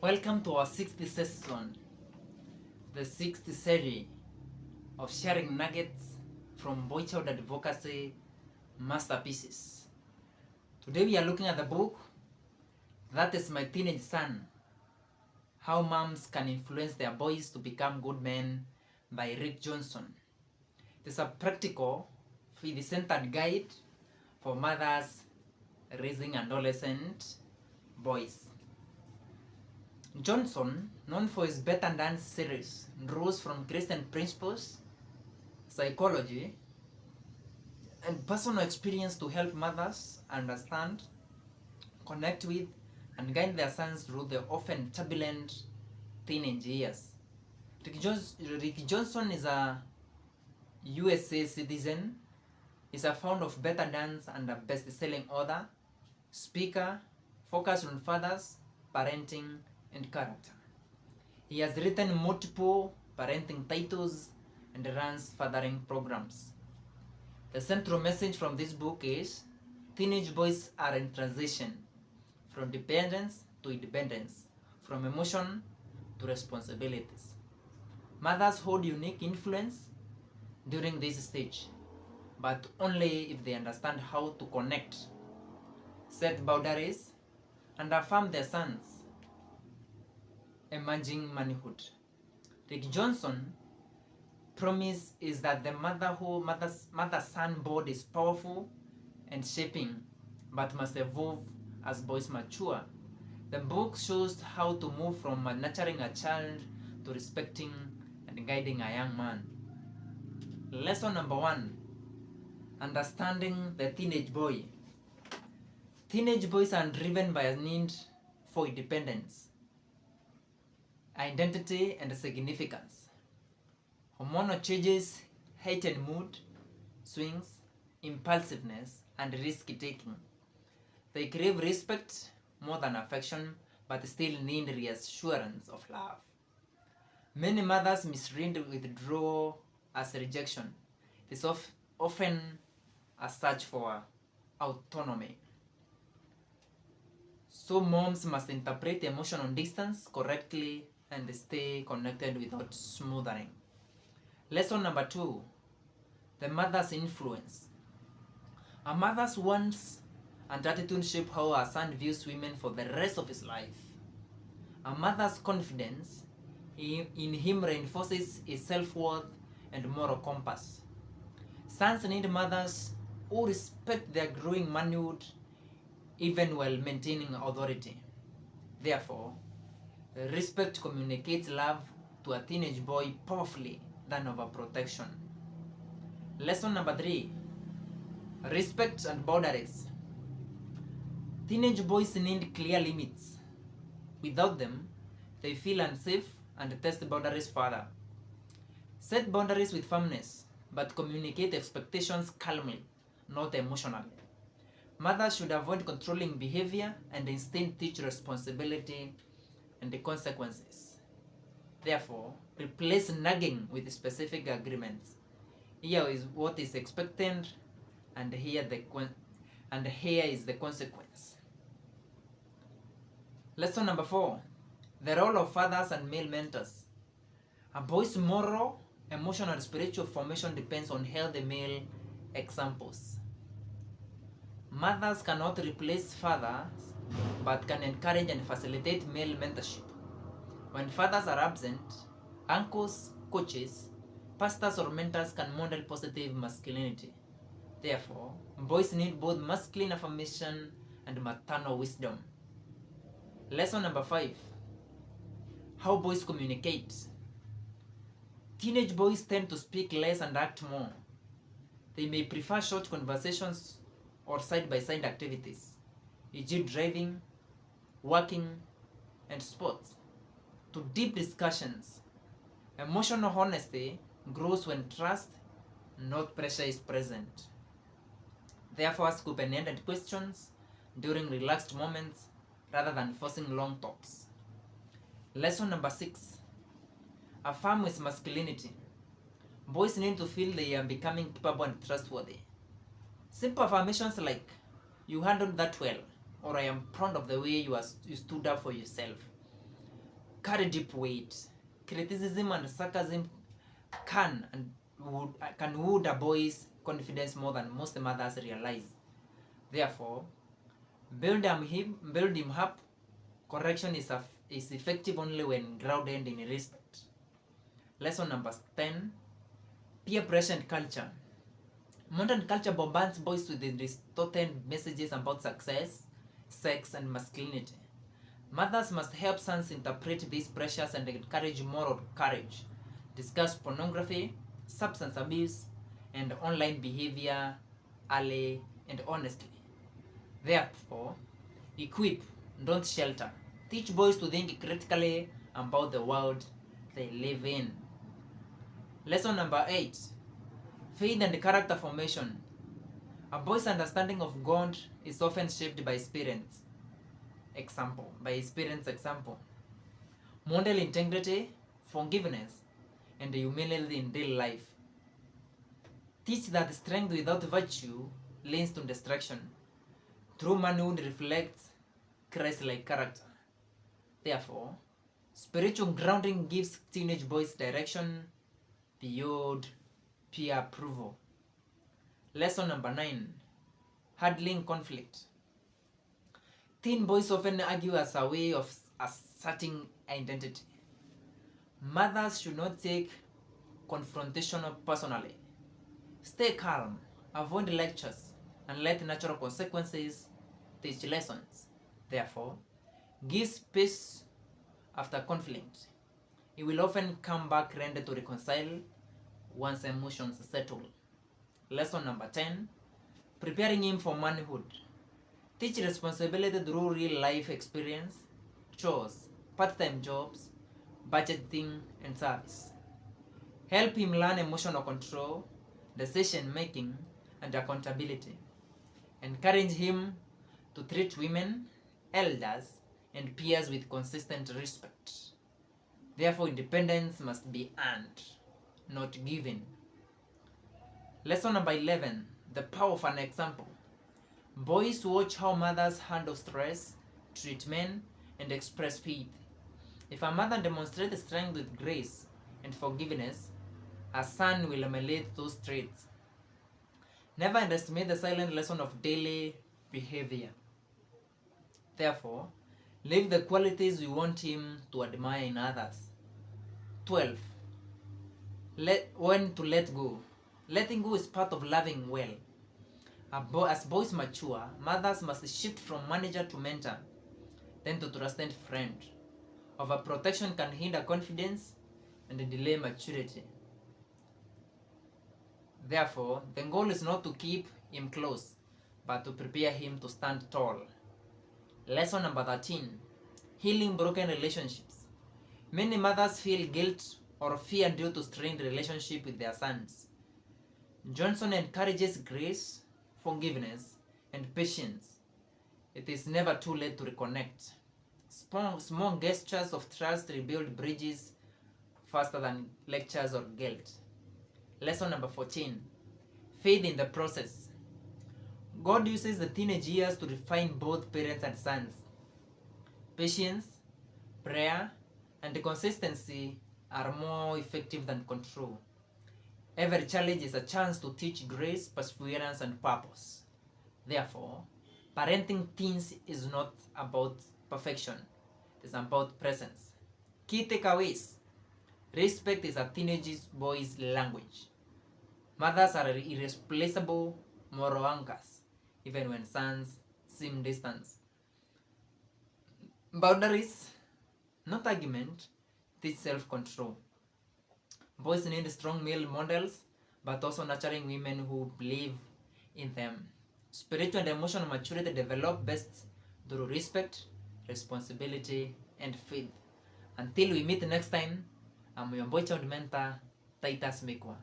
Welcome to our sixth session, the sixth series of sharing nuggets from boy child advocacy masterpieces. Today we are looking at the book That is My Teenage Son, How Moms Can Influence Their Boys to Become Good Men by Rick Johnson. It is a practical, field-centered guide for mothers raising adolescent boys. Johnson, known for his Better Dance series, draws from Christian principles, psychology, and personal experience to help mothers understand, connect with, and guide their sons through the often turbulent teenage years. Rick Johnson is a USA citizen, is a founder of Better Dance and a best-selling author, speaker, focused on fathers, parenting, and character. He has written multiple parenting titles and runs fathering programs. The central message from this book is teenage boys are in transition from dependence to independence, from emotion to responsibilities. Mothers hold unique influence during this stage, but only if they understand how to connect, set boundaries, and affirm their sons' emerging manhood. Rick Johnson promise is that the mother-son bond is powerful and shaping, but must evolve as boys mature. The book shows how to move from nurturing a child to respecting and guiding a young man. Lesson number 1: understanding the teenage boy. Teenage boys are driven by a need for independence, identity, and significance. Hormonal changes, heightened mood swings, impulsiveness, and risk-taking. They crave respect more than affection, but still need reassurance of love. Many mothers misread withdrawal as rejection. It is often a search for autonomy. So moms must interpret emotional distance correctly and stay connected without smoothing. Lesson number 2: the mother's influence. A mother's wants and attitude shape how her son views women for the rest of his life. A mother's confidence in him reinforces his self-worth and moral compass. Sons need mothers who respect their growing manhood even while maintaining authority. Therefore, respect communicates love to a teenage boy powerfully than overprotection. Lesson number 3: respect and boundaries. Teenage boys need clear limits. Without them, they feel unsafe and test boundaries further. Set boundaries with firmness, but communicate expectations calmly, not emotionally. Mothers should avoid controlling behavior and instead teach responsibility and the consequences. Therefore, replace nagging with specific agreements. Here is what is expected, and here is the consequence. Lesson number 4: the role of fathers and male mentors. A boy's moral, emotional, and spiritual formation depends on healthy male examples. Mothers cannot replace fathers, but can encourage and facilitate male mentorship. When fathers are absent, uncles, coaches, pastors, or mentors can model positive masculinity. Therefore, boys need both masculine affirmation and maternal wisdom. Lesson number 5: how boys communicate. Teenage boys tend to speak less and act more. They may prefer short conversations or side-by-side activities, e.g. driving, working, and sports, to deep discussions. Emotional honesty grows when trust, not pressure, is present. Therefore, ask open-ended questions during relaxed moments rather than forcing long talks. Lesson number 6: affirm with masculinity. Boys need to feel they are becoming capable and trustworthy. Simple affirmations like, "You handled that well," or "I am proud of the way you stood up for yourself," carry deep weight. Criticism and sarcasm can wound a boy's confidence more than most mothers realize. Therefore, build him up. Correction is effective only when grounded in respect. Lesson number 10. Peer pressure and culture. Modern culture bombards boys with distorted messages about success, sex, and masculinity. Mothers must help sons interpret these pressures and encourage moral courage. Discuss pornography, substance abuse, and online behavior early and honestly. Therefore, equip, don't shelter. Teach boys to think critically about the world they live in. Lesson number 8. Faith and character formation. A boy's understanding of God is often shaped by experience. Example. Model integrity, forgiveness, and humility in daily life. Teach that strength without virtue leads to destruction. True manhood reflects Christ-like character. Therefore, spiritual grounding gives teenage boys direction beyond peer approval. Lesson number 9. Handling conflict. Teen boys often argue as a way of asserting identity. Mothers should not take confrontation personally. Stay calm, avoid lectures, and let natural consequences teach lessons. Therefore, give space after conflict. He will often come back ready to reconcile once emotions settle. Lesson number 10. Preparing him for manhood. Teach responsibility through real life experience, chores, part-time jobs, budgeting, and service. Help him learn emotional control, decision making, and accountability. Encourage him to treat women, elders, and peers with consistent respect. Therefore, independence must be earned, not given. Lesson number 11. The power of an example. Boys watch how mothers handle stress, treat men, and express faith. If a mother demonstrates strength with grace and forgiveness, a son will emulate those traits. Never underestimate the silent lesson of daily behavior. Therefore, live the qualities you want him to admire in others. 12. When to let go. Letting go is part of loving well. As boys mature, mothers must shift from manager to mentor, then to trusted friend. Overprotection can hinder confidence and delay maturity. Therefore, the goal is not to keep him close, but to prepare him to stand tall. Lesson number 13. Healing broken relationships. Many mothers feel guilt or fear due to strained relationship with their sons. Johnson encourages grace, forgiveness, and patience. It is never too late to reconnect. Small gestures of trust rebuild bridges faster than lectures or guilt. Lesson number 14. Faith in the process. God uses the teenage years to refine both parents and sons. Patience, prayer, and consistency are more effective than control. Every challenge is a chance to teach grace, perseverance, and purpose. Therefore, parenting teens is not about perfection. It is about presence. Key takeaways. Respect is a teenage boy's language. Mothers are irreplaceable moral anchors, even when sons seem distant. Boundaries, not argument, teach self-control. Boys need strong male models, but also nurturing women who believe in them. Spiritual and emotional maturity develop best through respect, responsibility, and faith. Until we meet next time, I'm your boy child mentor, Titus Mikwa.